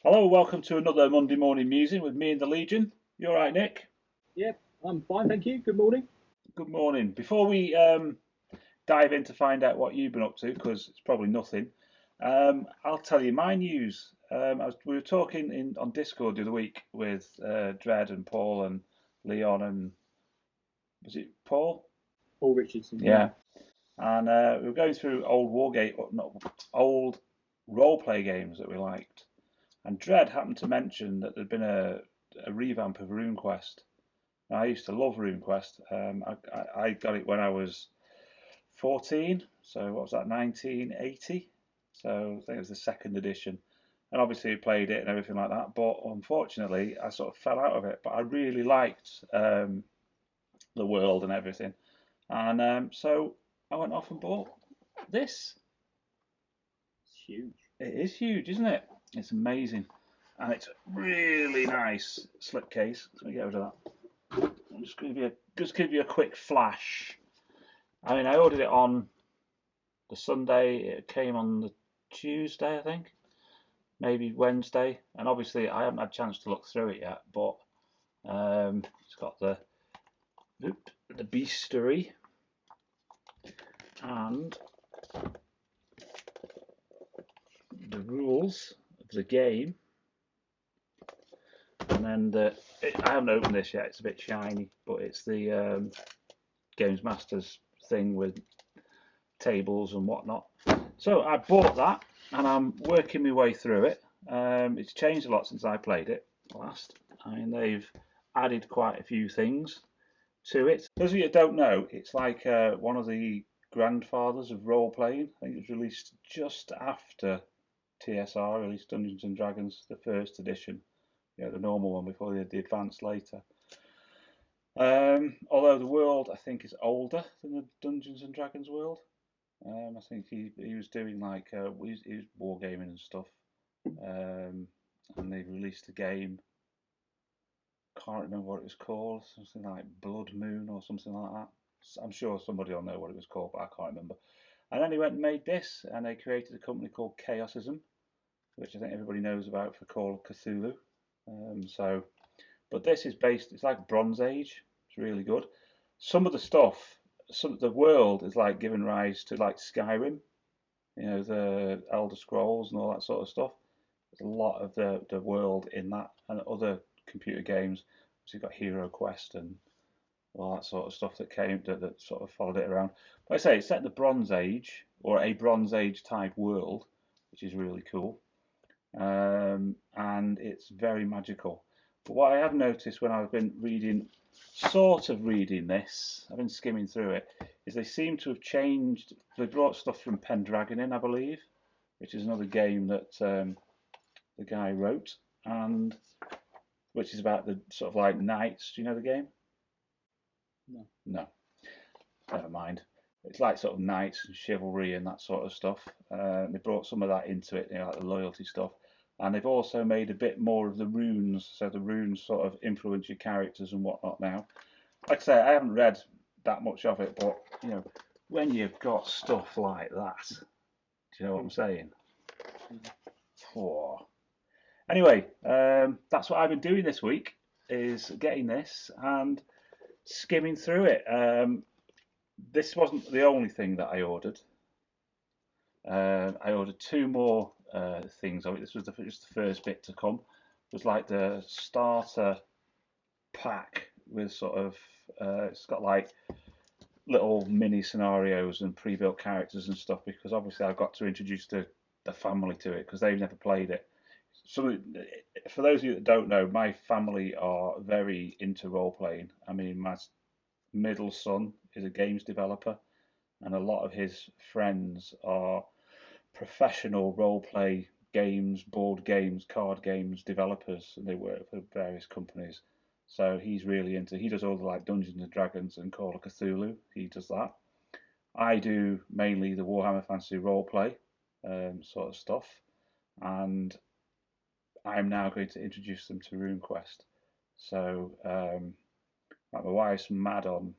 Hello, welcome to another Monday morning musing with me and the Legion. You all right, Nick? Yep, I'm fine, thank you. Good morning. Good morning. Before we dive in to find out what you've been up to, because it's probably nothing, I'll tell you my news. We were talking on Discord the other week with Dred and Paul and Leon and was it Paul? Paul Richardson, yeah. Yeah. And we were going through old not old role play games that we liked. And Dred happened to mention that there'd been a revamp of RuneQuest. I used to love RuneQuest. I got it when I was 14, so what was that, 1980? So I think it was the second edition. And obviously I played it and everything like that, but unfortunately I sort of fell out of it. But I really liked the world and everything. And so I went off and bought this. It's huge. It is huge, isn't it? It's amazing. And it's a really nice slipcase. Let me get rid of that. I'll just give you a quick flash. I mean, I ordered it on the Sunday. It came on the Tuesday, I think, maybe Wednesday. And obviously, I haven't had a chance to look through it yet. But it's got the beastery and the rules of the game. And then I haven't opened this yet. It's a bit shiny, but it's the Games Masters thing with tables and whatnot. So I bought that and I'm working my way through it. It's changed a lot since I played it last. I mean, they've added quite a few things to it. Those of you that don't know, it's like one of the grandfathers of role playing. I think it was released just after TSR released Dungeons and Dragons, the first edition. You know, the normal one before they did the advanced later. Although the world, I think, is older than the Dungeons and Dragons world. I think he was doing like he was wargaming and stuff, and they released a game. Can't remember what it was called. Something like Blood Moon or something like that. I'm sure somebody will know what it was called, but I can't remember. And then he went and made this, and they created a company called Chaosism, which I think everybody knows about for Call of Cthulhu. But this is based. It's like Bronze Age. It's really good. Some of the stuff, some of the world is like giving rise to like Skyrim, you know, the Elder Scrolls and all that sort of stuff. There's a lot of the world in that and other computer games. So you've got Hero Quest and all that sort of stuff that sort of followed it around. But I say it's set in the Bronze Age or a Bronze Age type world, which is really cool. And it's very magical. But what I have noticed when I've been sort of reading this, I've been skimming through it, is they seem to have changed. They brought stuff from Pendragon in, I believe, which is another game that the guy wrote, and which is about the sort of like knights. Do you know the game? No. No, never mind. It's like sort of knights and chivalry and that sort of stuff. They brought some of that into it, you know, like the loyalty stuff. And they've also made a bit more of the runes, so the runes sort of influence your characters and whatnot now. Like I say, I haven't read that much of it, but you know, when you've got stuff like that, do you know what I'm saying? Oh. Anyway, that's what I've been doing this week, is getting this and skimming through it. This wasn't the only thing that I ordered. I ordered two more things of it. This was just the first bit to come. It was like the starter pack with sort of it's got like little mini scenarios and pre-built characters and stuff because obviously I've got to introduce the family to it because they've never played it. So for those of you that don't know, my family are very into role playing. I mean, my middle son is a games developer, and a lot of his friends are professional role play games, board games, card games developers, and they work for various companies. So he's really into. He does all the like Dungeons and Dragons and Call of Cthulhu. He does that. I do mainly the Warhammer Fantasy role play sort of stuff, and I'm now going to introduce them to RuneQuest. So like my wife's mad on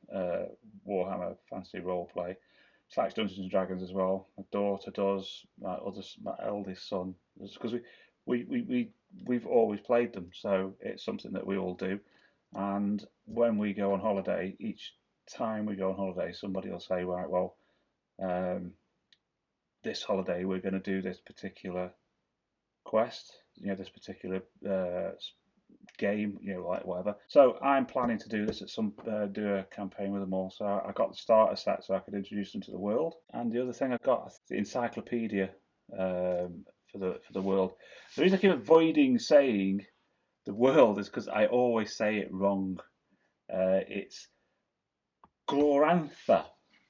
Warhammer Fantasy role play. She likes Dungeons and Dragons as well. My daughter does. My eldest son, because we've always played them, so it's something that we all do. And when we go on holiday, each time we go on holiday, somebody will say, right, well, um, this holiday we're going to do this particular quest, this particular game, like whatever. So I'm planning to do this at some do a campaign with them all. So I got the starter set so I could introduce them to the world. And the other thing I got the encyclopedia for the world. The reason I keep avoiding saying the world is because I always say it wrong. It's Glorantha.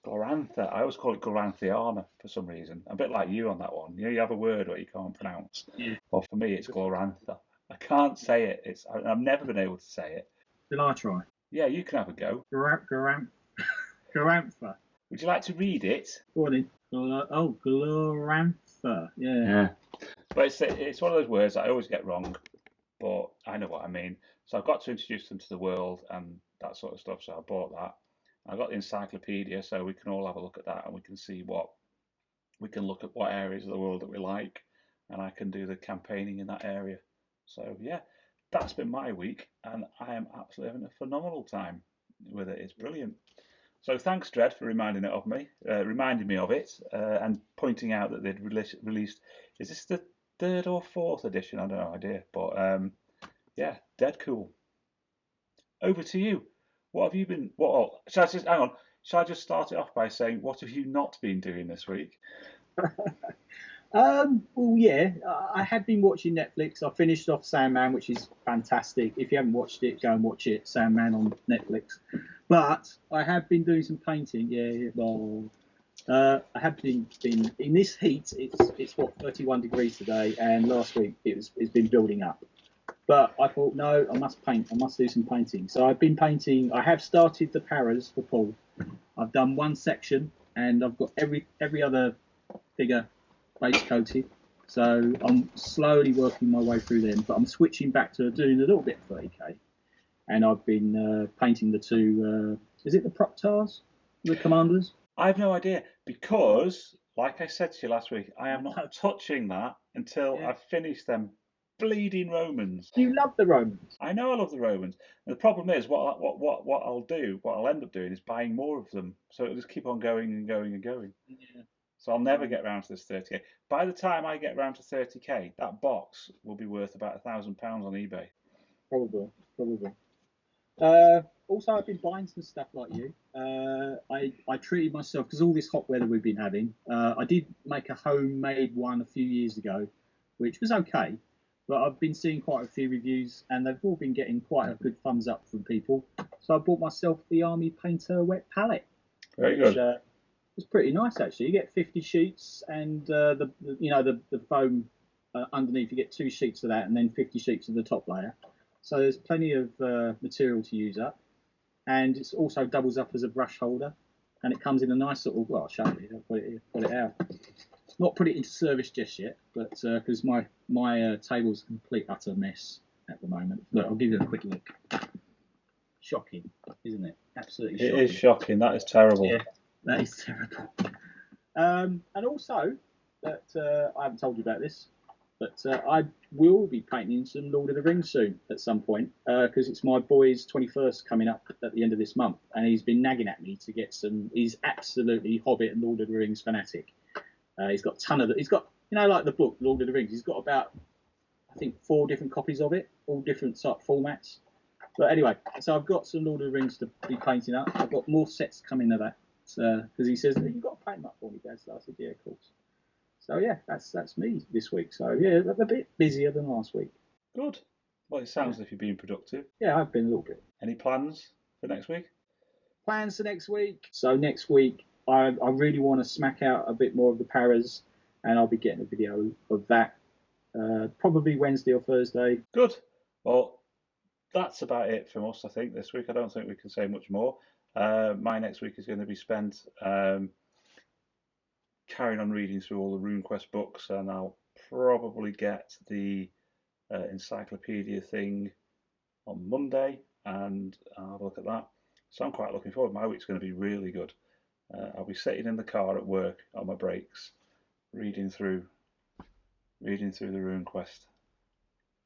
Glorantha. I always call it Gloranthiana for some reason. A bit like you on that one. You have a word that you can't pronounce. Yeah. Well, for me, it's Glorantha. I can't say it. I've never been able to say it. Will I try? Yeah, you can have a go. Garantha. Would you like to read it? Go on in. Glorantha. Yeah. But it's one of those words I always get wrong, but I know what I mean. So I've got to introduce them to the world and that sort of stuff. So I bought that. I got the encyclopedia, so we can all have a look at that and we can see we can look at what areas of the world that we like, and I can do the campaigning in that area. So yeah, that's been my week, and I am absolutely having a phenomenal time with it. It's brilliant. So thanks, Dred, for reminding me of it, and pointing out that they'd released. Is this the third or fourth edition? I don't know idea, but yeah, dead cool. Over to you. What have you been? Shall I just hang on? Shall I just start it off by saying what have you not been doing this week? Well, yeah, I had been watching Netflix. I finished off Sandman, which is fantastic. If you haven't watched it, go and watch it. Sandman on Netflix. But I have been doing some painting. Yeah, well, I have been in this heat. It's what 31 degrees today, and last week it's been building up. But I thought, no, I must paint. I must do some painting. So I've been painting. I have started the paras for Paul. I've done one section, and I've got every other figure base coated. So I'm slowly working my way through them. But I'm switching back to doing a little bit of 30k. And I've been painting the two. Is it the Proctars, the commanders? I have no idea because, like I said to you last week, I am not touching that until I've finished them bleeding Romans. You love the Romans. I know I love the Romans. And the problem is, what I'll end up doing is buying more of them. So it'll just keep on going and going and going. Yeah. So I'll never get around to this 30k. By the time I get around to 30k, that box will be worth about £1,000 on eBay. Probably. Also, I've been buying some stuff like you. I treated myself because all this hot weather we've been having. I did make a homemade one a few years ago, which was okay. But I've been seeing quite a few reviews, and they've all been getting quite a good thumbs up from people. So I bought myself the Army Painter Wet Palette. Very good. It's pretty nice actually. You get 50 sheets, and the foam underneath. You get 2 sheets of that, and then 50 sheets of the top layer. So there's plenty of material to use up, and it also doubles up as a brush holder, and it comes in a nice little. Well, I'll show you. I'll put it out. Not put it into service just yet, but because my table's a complete utter mess at the moment. Look, I'll give you a quick look. Shocking, isn't it? Absolutely shocking. It is shocking. That is terrible. Yeah, that is terrible. And also, that I haven't told you about this, but I will be painting some Lord of the Rings soon at some point because it's my boy's 21st coming up at the end of this month, and he's been nagging at me to get some. He's absolutely Hobbit and Lord of the Rings fanatic. He's got a ton of it. He's got, like the book Lord of the Rings. He's got about, I think, 4 different copies of it, all different sort of formats. But anyway, so I've got some Lord of the Rings to be painting up. I've got more sets coming of that because he says you've got to paint them up for me, Dad. So I said, yeah, of course. So yeah, that's me this week. So yeah, a bit busier than last week. Good. Well, it sounds as if you're being productive. Yeah, I've been a little bit. Any plans for next week? Plans for next week. So next week, I really want to smack out a bit more of the paras, and I'll be getting a video of that probably Wednesday or Thursday. Good. Well, that's about it from us, I think, this week. I don't think we can say much more. My next week is going to be spent carrying on reading through all the Runequest books, and I'll probably get the encyclopedia thing on Monday, and I'll have a look at that. So I'm quite looking forward. My week's going to be really good. I'll be sitting in the car at work on my breaks, reading through the Runequest.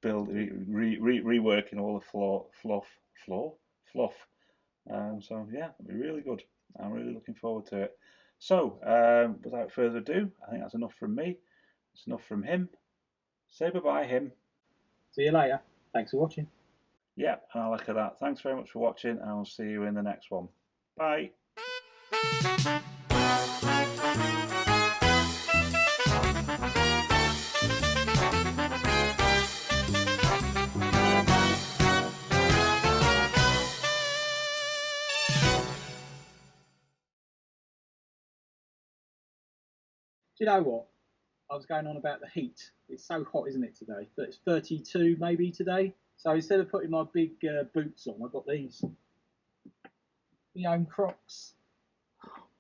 reworking all the fluff. So yeah, it'll be really good. I'm really looking forward to it. So without further ado, I think that's enough from me. It's enough from him. Say bye-bye, him. See you later. Thanks for watching. Yeah, and I like that. Thanks very much for watching, and I'll see you in the next one. Bye. Do you know what? I was going on about the heat. It's so hot, isn't it, today? It's 32 maybe today. So instead of putting my big boots on, I've got these. My own Crocs.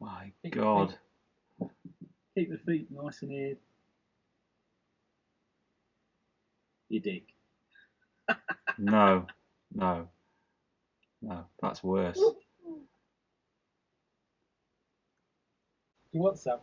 My God. Keep the feet nice and aired. You dig? No, that's worse. You want some?